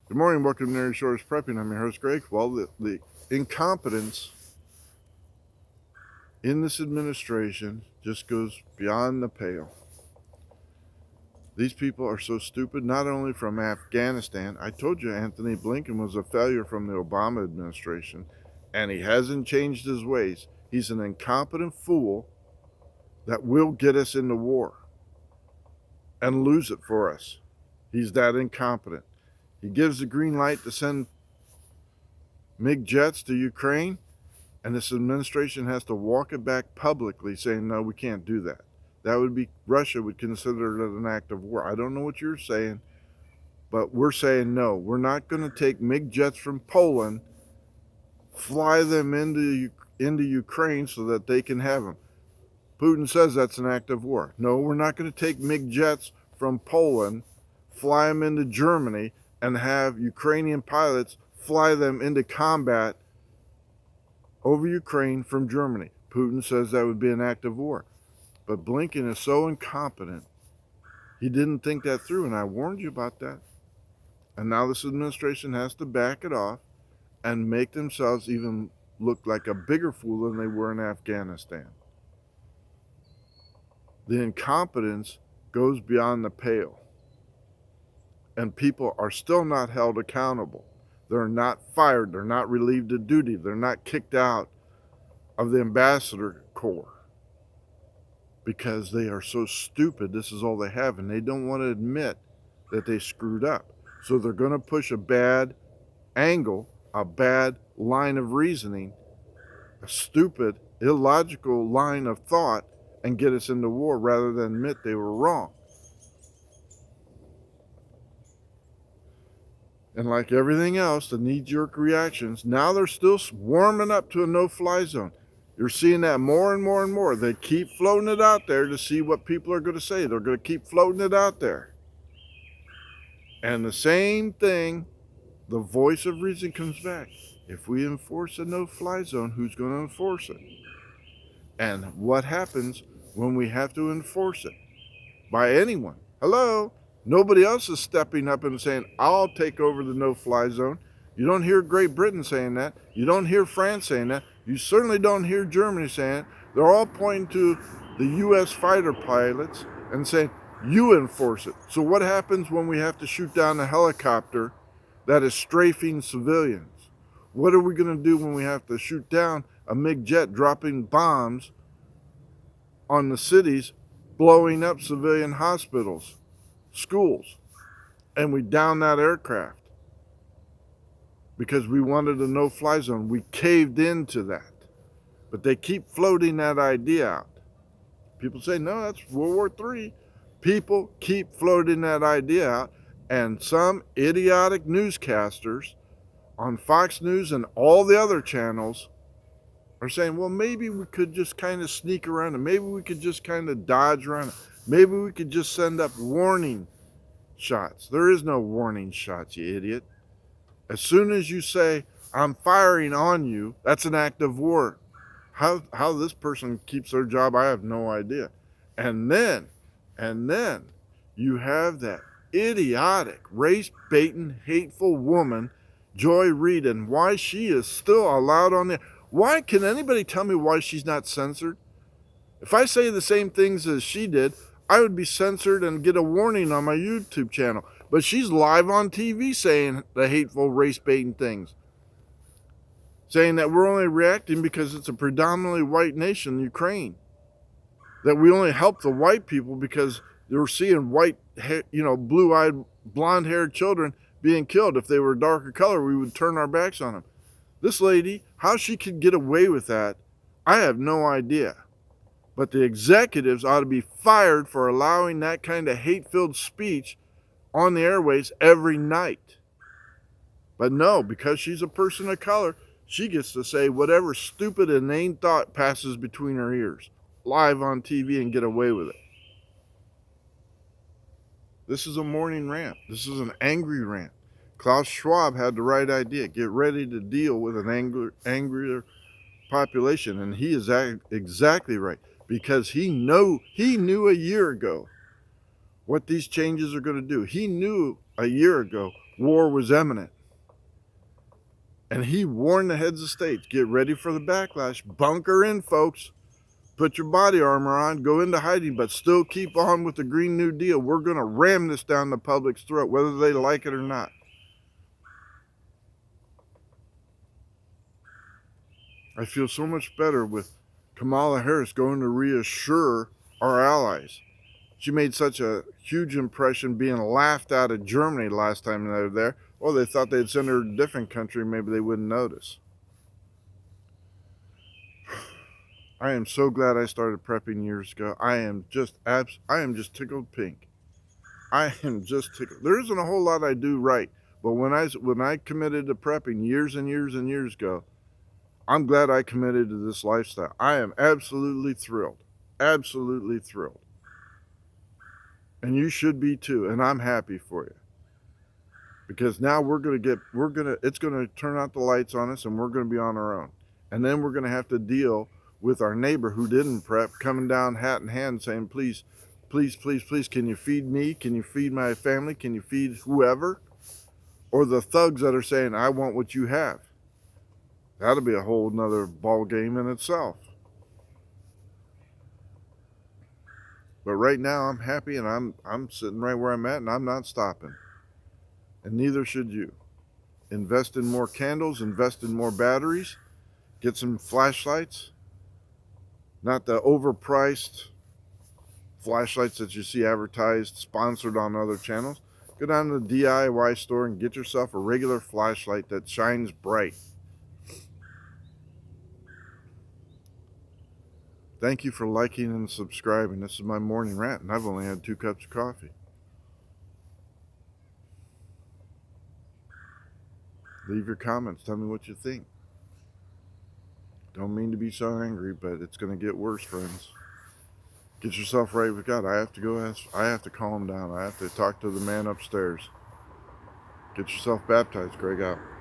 Good morning, welcome to Mary Shores Prepping. I'm your host, Greg. Well, the incompetence in this administration just goes beyond the pale. These people are so stupid, not only from Afghanistan. I told you Anthony Blinken was a failure from the Obama administration, and he hasn't changed his ways. He's an incompetent fool that will get us into war and lose it for us. He's that incompetent. He gives the green light to send MiG jets to Ukraine, and this administration has to walk it back publicly, saying, no, we can't do that. That would be, Russia would consider it an act of war. I don't know what you're saying, but we're saying no. We're not going to take MiG jets from Poland, fly them into Ukraine so that they can have them. Putin says that's an act of war. No, we're not going to take MiG jets from Poland, fly them into Germany, and have Ukrainian pilots fly them into combat over Ukraine from Germany. Putin says that would be an act of war. But Blinken is so incompetent, he didn't think that through, and I warned you about that. And now this administration has to back it off and make themselves even look like a bigger fool than they were in Afghanistan. The incompetence goes beyond the pale, and people are still not held accountable. They're not fired, they're not relieved of duty, they're not kicked out of the ambassador corps because they are so stupid. This is all they have, and they don't want to admit that they screwed up. So they're going to push a bad angle, a bad line of reasoning, a stupid, illogical line of thought, and get us into war rather than admit they were wrong. And like everything else, the knee-jerk reactions, now they're still warming up to a no-fly zone. You're seeing that more and more and more. They keep floating it out there to see what people are going to say. They're going to keep floating it out there. And the same thing, the voice of reason comes back. If we enforce a no-fly zone, who's going to enforce it? And what happens when we have to enforce it? By anyone. Hello? Nobody else is stepping up and saying, I'll take over the no-fly zone. You don't hear Great Britain saying that. You don't hear France saying that. You certainly don't hear Germany saying it. They're all pointing to the U.S. fighter pilots and saying, you enforce it. So what happens when we have to shoot down a helicopter that is strafing civilians? What are we going to do when we have to shoot down a MiG jet dropping bombs on the cities, blowing up civilian hospitals, schools, and we down that aircraft because we wanted a no-fly zone? We caved into that, but they keep floating that idea out. People say, no, that's World War III. People keep floating that idea out, and some idiotic newscasters on Fox News and all the other channels are saying, well, maybe we could just kind of sneak around it. Maybe we could just kind of dodge around it. Maybe we could just send up warning shots. There is no warning shots, you idiot. As soon as you say, I'm firing on you, that's an act of war. How this person keeps their job, I have no idea. And then you have that idiotic, race-baiting, hateful woman, Joy Reid, and why she is still allowed on there. Why can anybody tell me why she's not censored? If I say the same things as she did, I would be censored and get a warning on my YouTube channel. But she's live on TV saying the hateful race-baiting things. Saying that we're only reacting because it's a predominantly white nation, Ukraine. That we only help the white people because they're seeing white, blue-eyed, blonde-haired children being killed. If they were darker color, we would turn our backs on them. This lady, how she could get away with that, I have no idea. But the executives ought to be fired for allowing that kind of hate-filled speech on the airways every night. But no, because she's a person of color, she gets to say whatever stupid, inane thought passes between her ears, live on TV, and get away with it. This is a morning rant. This is an angry rant. Klaus Schwab had the right idea. Get ready to deal with an angrier population, and he is exactly right, because he knew a year ago what these changes are going to do. He knew a year ago war was imminent. And he warned the heads of states, get ready for the backlash. Bunker in, folks. Put your body armor on, go into hiding, but still keep on with the Green New Deal. We're going to ram this down the public's throat, whether they like it or not. I feel so much better with Kamala Harris going to reassure our allies. She made such a huge impression being laughed out of Germany last time they were there. Well, they thought they'd send her to a different country, maybe they wouldn't notice. I am so glad I started prepping years ago. I am just tickled pink. I am just tickled. There isn't a whole lot I do right, but when I committed to prepping years and years and years ago, I'm glad I committed to this lifestyle. I am absolutely thrilled. Absolutely thrilled. And you should be too, and I'm happy for you. Because now it's gonna turn out the lights on us and we're gonna be on our own. And then we're gonna have to deal with our neighbor who didn't prep coming down hat in hand saying, please, please, please, please, can you feed me? Can you feed my family? Can you feed whoever? Or the thugs that are saying, I want what you have. That'll be a whole nother ball game in itself. But right now I'm happy and I'm sitting right where I'm at and I'm not stopping. And neither should you. Invest in more candles, invest in more batteries, get some flashlights, not the overpriced flashlights that you see advertised, sponsored on other channels. Go down to the DIY store and get yourself a regular flashlight that shines bright. Thank you for liking and subscribing. This is my morning rant, and I've only had 2 cups of coffee. Leave your comments. Tell me what you think. Don't mean to be so angry, but it's going to get worse, friends. Get yourself right with God. I have to calm down. I have to talk to the man upstairs. Get yourself baptized. Greg out.